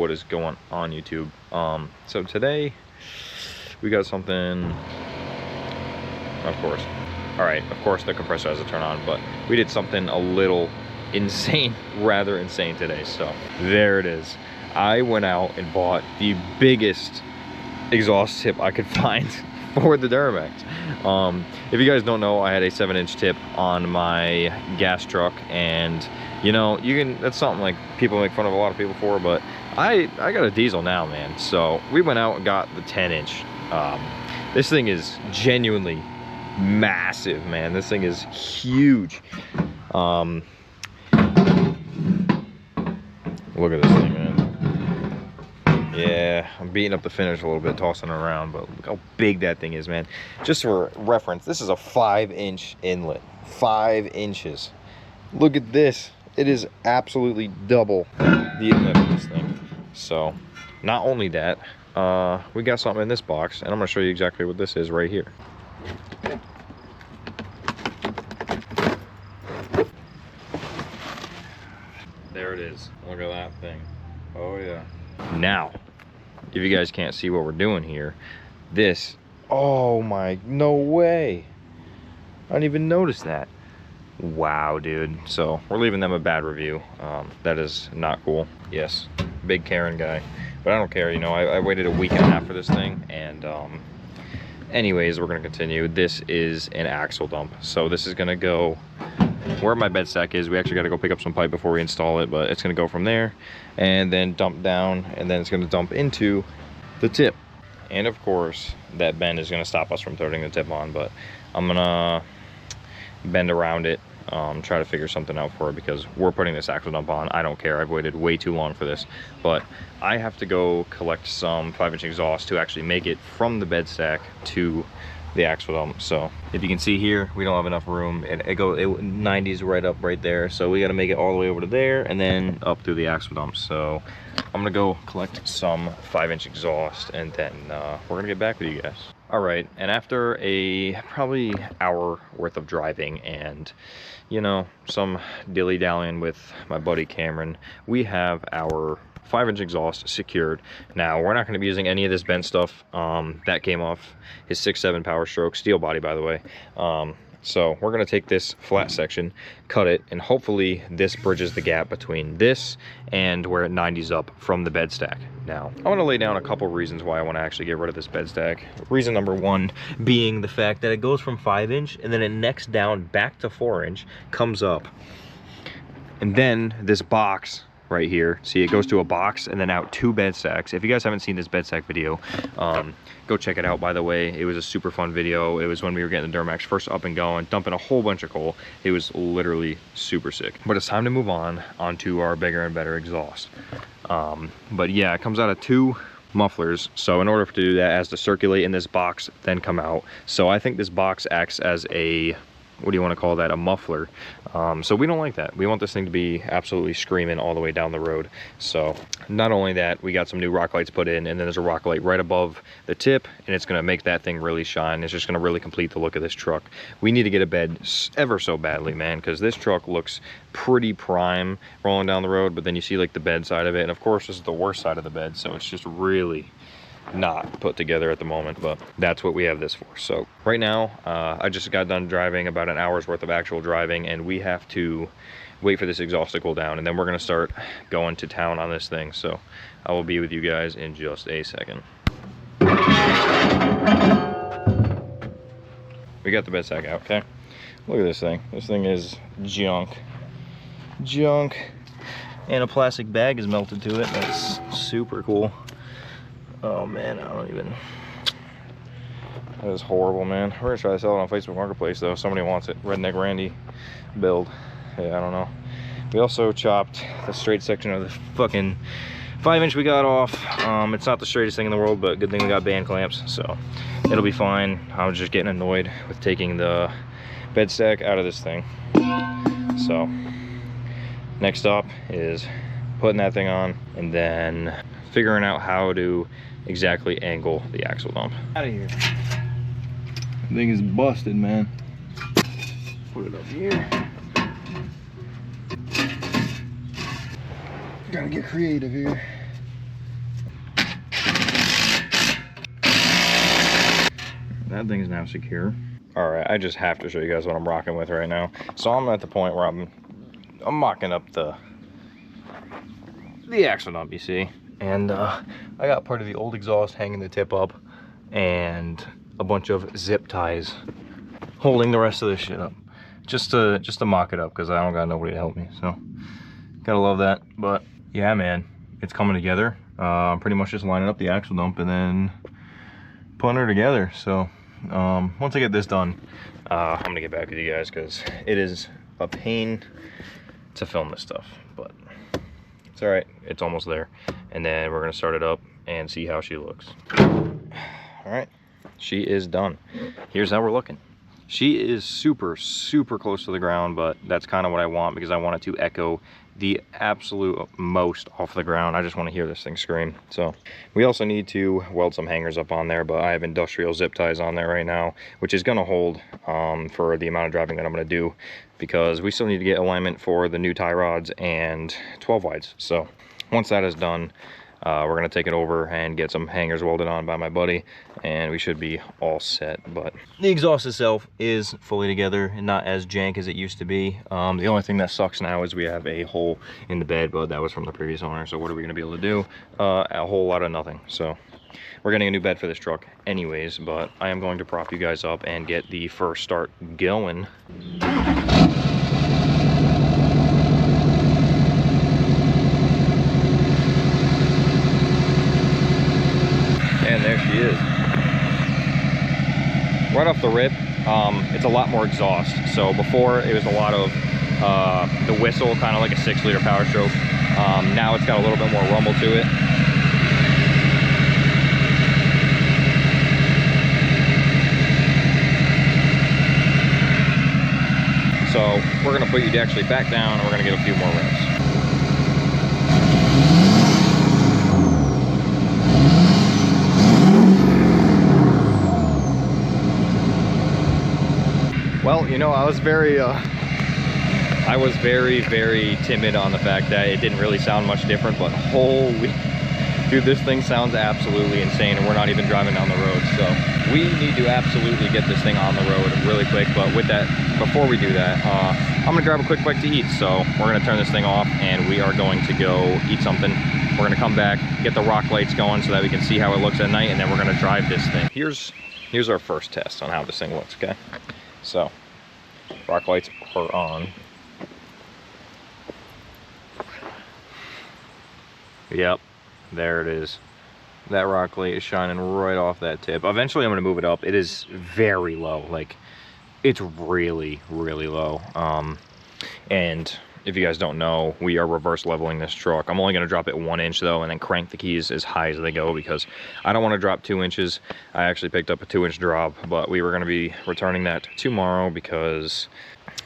what is going on YouTube. So today we got something, of course. All right, of course the compressor has to turn on, but we did something a little insane, rather insane today. So there it is. I went out and bought the biggest exhaust tip I could find for the Duramax. If you guys don't know, I had a 7-inch tip on my gas truck, and you know, that's something like people make fun of a lot of people for, but I got a diesel now, man. So we went out and got the 10-inch. This thing is genuinely massive, man. This thing is huge. Look at this thing, man. Yeah, I'm beating up the finish a little bit, tossing it around, but look how big that thing is, man. Just for reference, this is a 5-inch inlet. 5 inches. Look at this. It is absolutely double the inlet of this thing. So, not only that, we got something in this box, and I'm going to show you exactly what this is right here. There it is. Look at that thing. Oh yeah. Now, if you guys can't see what we're doing here, this, oh my, no way. I didn't even notice that. Wow, dude. So we're leaving them a bad review. That is not cool. Yes, big Karen guy, but I don't care. You know, I waited a week and a half for this thing, and anyways, we're gonna continue. This is an axle dump, so this is gonna go where my bed stack is. We actually got to go pick up some pipe before we install it, but it's gonna go from there and then dump down, and then it's gonna dump into the tip. And of course that bend is gonna stop us from throwing the tip on, but I'm gonna bend around it, try to figure something out for it, because we're putting this axle dump on. I don't care. I've waited way too long for this, but I have to go collect some 5-inch exhaust to actually make it from the bed stack to the axle dump. So if you can see here, we don't have enough room, and it 90's right up right there, so we got to make it all the way over to there and then up through the axle dump. So I'm gonna go collect some 5-inch exhaust, and then we're gonna get back with you guys. All right, and after a probably hour worth of driving and, you know, some dilly-dallying with my buddy Cameron, we have our 5-inch exhaust secured. Now, we're not going to be using any of this bent stuff. That came off his 6.7 Power Stroke steel body, by the way. So we're going to take this flat section, cut it, and hopefully this bridges the gap between this and where it 90's up from the bed stack. Now, I want to lay down a couple reasons why I want to actually get rid of this bed stack. Reason number one being the fact that it goes from 5-inch and then it necks down back to 4-inch, comes up, and then this box right here, see, it goes to a box and then out 2 bed stacks. If you guys haven't seen this bed stack video, go check it out. By the way, it was a super fun video. It was when we were getting the Duramax first up and going, dumping a whole bunch of coal. It was literally super sick. But it's time to move on onto our bigger and better exhaust. But yeah, it comes out of 2 mufflers, so in order to do that, it has to circulate in this box, then come out. So I think this box acts as a, what do you want to call that, a muffler. So we don't like that. We want this thing to be absolutely screaming all the way down the road. So not only that, we got some new rock lights put in, and then there's a rock light right above the tip, and it's going to make that thing really shine. It's just going to really complete the look of this truck. We need to get a bed ever so badly, man, because this truck looks pretty prime rolling down the road, but then you see like the bed side of it, and of course this is the worst side of the bed, so it's just really not put together at the moment, but that's what we have this for. So right now, I just got done driving about an hour's worth of actual driving, and we have to wait for this exhaust to cool down, and then we're going to start going to town on this thing. So I will be with you guys in just a second. We got the bed stack out, okay? Look at this thing. This thing is junk. And a plastic bag is melted to it. That's super cool. Oh man, I don't even, that is horrible, man. We're gonna try to sell it on Facebook Marketplace though. Somebody wants it. Redneck Randy build. Yeah, I don't know. We also chopped the straight section of the fucking 5-inch we got off. It's not the straightest thing in the world, but good thing we got band clamps, so it'll be fine. I was just getting annoyed with taking the bed stack out of this thing. So next up is putting that thing on, and then figuring out how to exactly angle the axle dump. Out of here. The thing is busted, man. Put it up here. Gotta get creative here. that thing's now secure. All right, I just have to show you guys what I'm rocking with right now. So I'm at the point where I'm mocking up the axle dump, you see. And I got part of the old exhaust hanging the tip up and a bunch of zip ties holding the rest of this shit up. Just to mock it up, because I don't got nobody to help me, so gotta love that. But yeah, man, it's coming together. I'm pretty much just lining up the axle dump and then putting her together. So once I get this done, I'm gonna get back with you guys, because it is a pain to film this stuff, but it's all right, it's almost there. And then we're gonna start it up and see how she looks. All right, she is done. Here's how we're looking. She is super close to the ground, but that's kind of what I want, because I want it to echo the absolute most off the ground. I just want to hear this thing scream. So we also need to weld some hangers up on there, but I have industrial zip ties on there right now, which is going to hold for the amount of driving that I'm going to do, because we still need to get alignment for the new tie rods and 12 wides. So once that is done, we're gonna take it over and get some hangers welded on by my buddy, and we should be all set. But the exhaust itself is fully together and not as jank as it used to be. The only thing that sucks now is we have a hole in the bed, but that was from the previous owner. So what are we gonna be able to do? A whole lot of nothing. So we're getting a new bed for this truck anyways, but I am going to prop you guys up and get the first start going. And there she is. Right off the rip, it's a lot more exhaust. So before it was a lot of the whistle, kind of like a 6-liter Power Stroke. Now it's got a little bit more rumble to it. So we're gonna put you actually back down, and we're gonna get a few more reps. Well, you know, I was very timid on the fact that it didn't really sound much different, but holy, dude, this thing sounds absolutely insane, and we're not even driving down the road. So we need to absolutely get this thing on the road really quick. But with that, before we do that, I'm gonna grab a quick bite to eat. So we're gonna turn this thing off, and we are going to go eat something. We're gonna come back, get the rock lights going so that we can see how it looks at night, and then we're gonna drive this thing. Here's our first test on how this thing looks, okay? So, rock lights are on. Yep, there it is. That rock light is shining right off that tip. Eventually I'm gonna move it up. It is very low, like it's really low. And if you guys don't know, we are reverse leveling this truck. I'm only gonna drop it 1 inch though, and then crank the keys as high as they go, because I don't wanna drop 2 inches. I actually picked up a 2-inch drop, but we were gonna be returning that tomorrow because,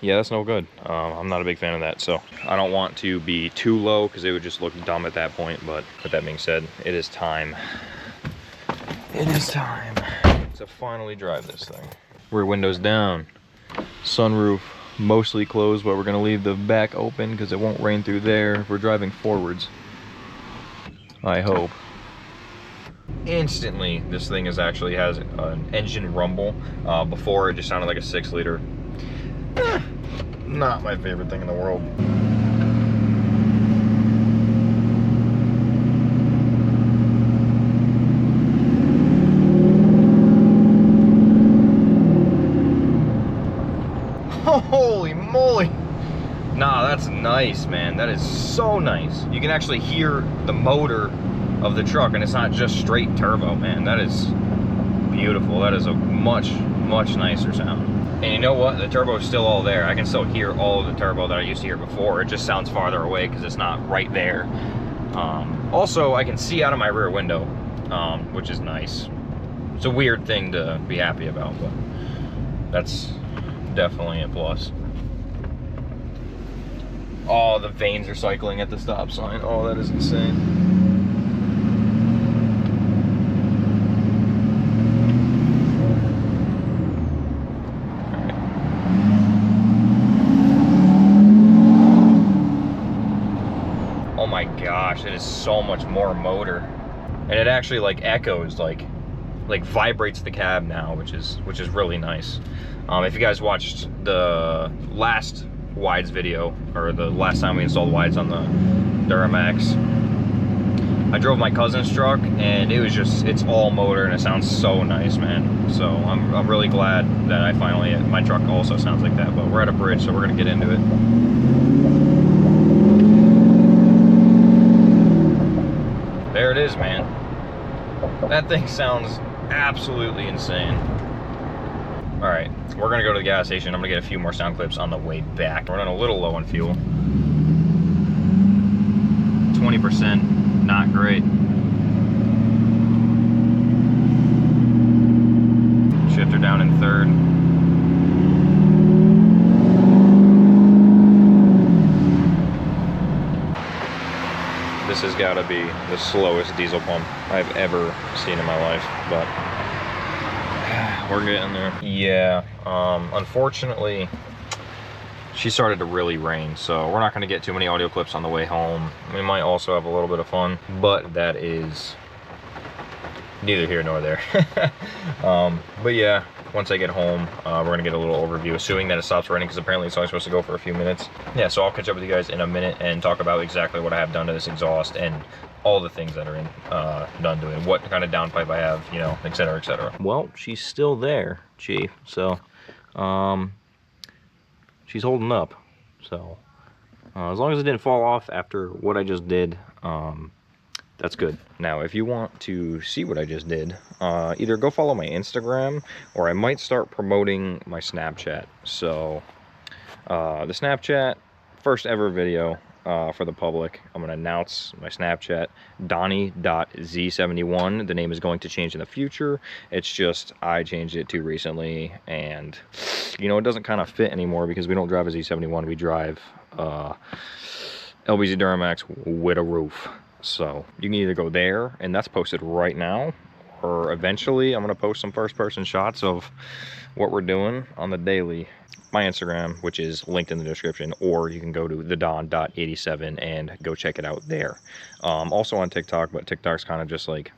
yeah, that's no good. I'm not a big fan of that, so I don't want to be too low because it would just look dumb at that point. But with that being said, it is time. It is time to finally drive this thing. Rear windows down, sunroof mostly closed, but we're gonna leave the back open because it won't rain through there. We're driving forwards, I hope. Instantly, this thing actually has an engine rumble. Before, it just sounded like a 6-liter. Not my favorite thing in the world. Holy moly! Nah, that's nice, man. That is so nice. You can actually hear the motor of the truck, and it's not just straight turbo, man. That is beautiful. That is a much nicer sound. And you know what? The turbo is still all there. I can still hear all of the turbo that I used to hear before. It just sounds farther away because it's not right there. Also, I can see out of my rear window, which is nice. It's a weird thing to be happy about, but that's definitely a plus. Oh, the vanes are cycling at the stop sign. Oh, that is insane. Oh my gosh, it is so much more motor. And it actually like echoes like like vibrates the cab now, which is really nice. If you guys watched the last wides video, or the last time we installed wides on the Duramax, I drove my cousin's truck, and it was just, it's all motor, and it sounds so nice, man. So I'm really glad that I finally, my truck also sounds like that. But we're at a bridge, so we're gonna get into it. There it is, man. That thing sounds absolutely insane. All right, we're gonna go to the gas station. I'm gonna get a few more sound clips on the way back. We're running a little low on fuel. 20%, not great. Shifter down in third. This has got to be the slowest diesel pump I've ever seen in my life, but we're getting there. Yeah, unfortunately, she started to really rain, so we're not going to get too many audio clips on the way home. We might also have a little bit of fun, but that is neither here nor there. But yeah, once I get home, we're gonna get a little overview, assuming that it stops raining, because apparently it's only supposed to go for a few minutes. Yeah, so I'll catch up with you guys in a minute and talk about exactly what I have done to this exhaust and all the things that are done to it, what kind of downpipe I have, you know, et cetera, et cetera. Well, she's still there, Chief. So, she's holding up. So, as long as it didn't fall off after what I just did, that's good. Now, if you want to see what I just did, either go follow my Instagram, or I might start promoting my Snapchat. So, the Snapchat, first ever video for the public. I'm going to announce my Snapchat, Donnie.z71. The name is going to change in the future. It's just, I changed it too recently, and, you know, it doesn't kind of fit anymore because we don't drive a Z71. We drive LBZ Duramax with a roof. So you can either go there, and that's posted right now, or eventually I'm going to post some first-person shots of what we're doing on the daily. My Instagram, which is linked in the description, or you can go to thedon.87 and go check it out there. Also on TikTok, but TikTok's kind of just like,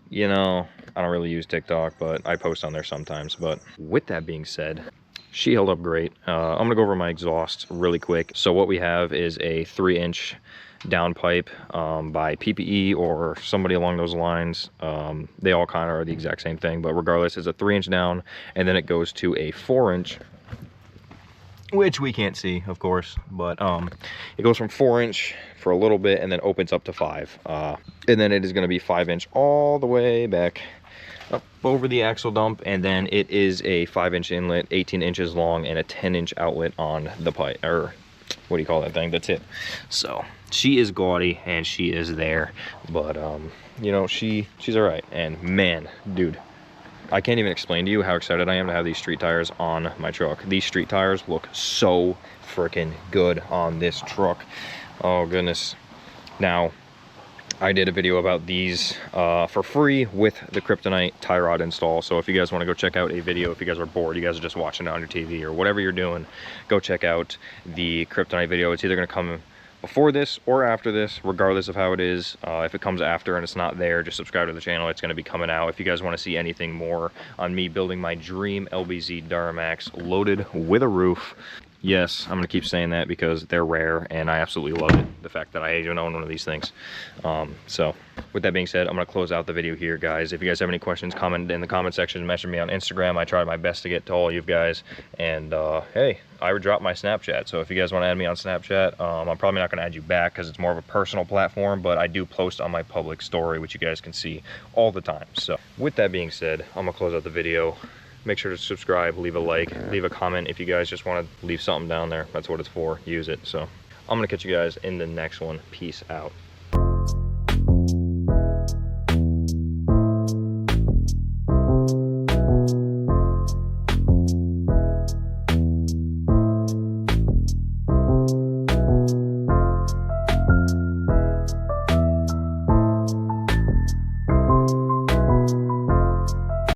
you know, I don't really use TikTok, but I post on there sometimes. But with that being said, she held up great. I'm going to go over my exhaust really quick. So what we have is a 3-inch downpipe by PPE or somebody along those lines. They all kind of are the exact same thing, but regardless, it's a 3-inch down, and then it goes to a 4-inch, which we can't see, of course, but it goes from 4-inch for a little bit and then opens up to 5, and then it is going to be 5-inch all the way back up over the axle dump, and then it is a 5-inch inlet, 18 inches long, and a 10-inch outlet on the pipe, or what do you call that thing, the tip. So she is gaudy and she is there, but you know, she's all right. And man, dude, I can't even explain to you how excited I am to have these street tires on my truck. These street tires look so freaking good on this truck. Oh goodness. Now, I did a video about these for free with the Kryptonite tie rod install. So if you guys want to go check out a video, if you guys are bored, you guys are just watching it on your TV or whatever you're doing, go check out the Kryptonite video. It's either going to come before this or after this, regardless of how it is. If it comes after and it's not there, just subscribe to the channel. It's going to be coming out. If you guys want to see anything more on me building my dream LBZ Duramax loaded with a roof, yes, I'm going to keep saying that because they're rare and I absolutely love it, the fact that I even own one of these things. So with that being said, I'm going to close out the video here, guys. If you guys have any questions, comment in the comment section, mention me on Instagram. I try my best to get to all you guys. And hey, I would drop my Snapchat, so if you guys want to add me on Snapchat, I'm probably not going to add you back because it's more of a personal platform, but I do post on my public story, which you guys can see all the time. So with that being said, I'm going to close out the video. Make sure to subscribe, leave a like, leave a comment if you guys just want to leave something down there. That's what it's for. Use it. So I'm going to catch you guys in the next one. Peace out.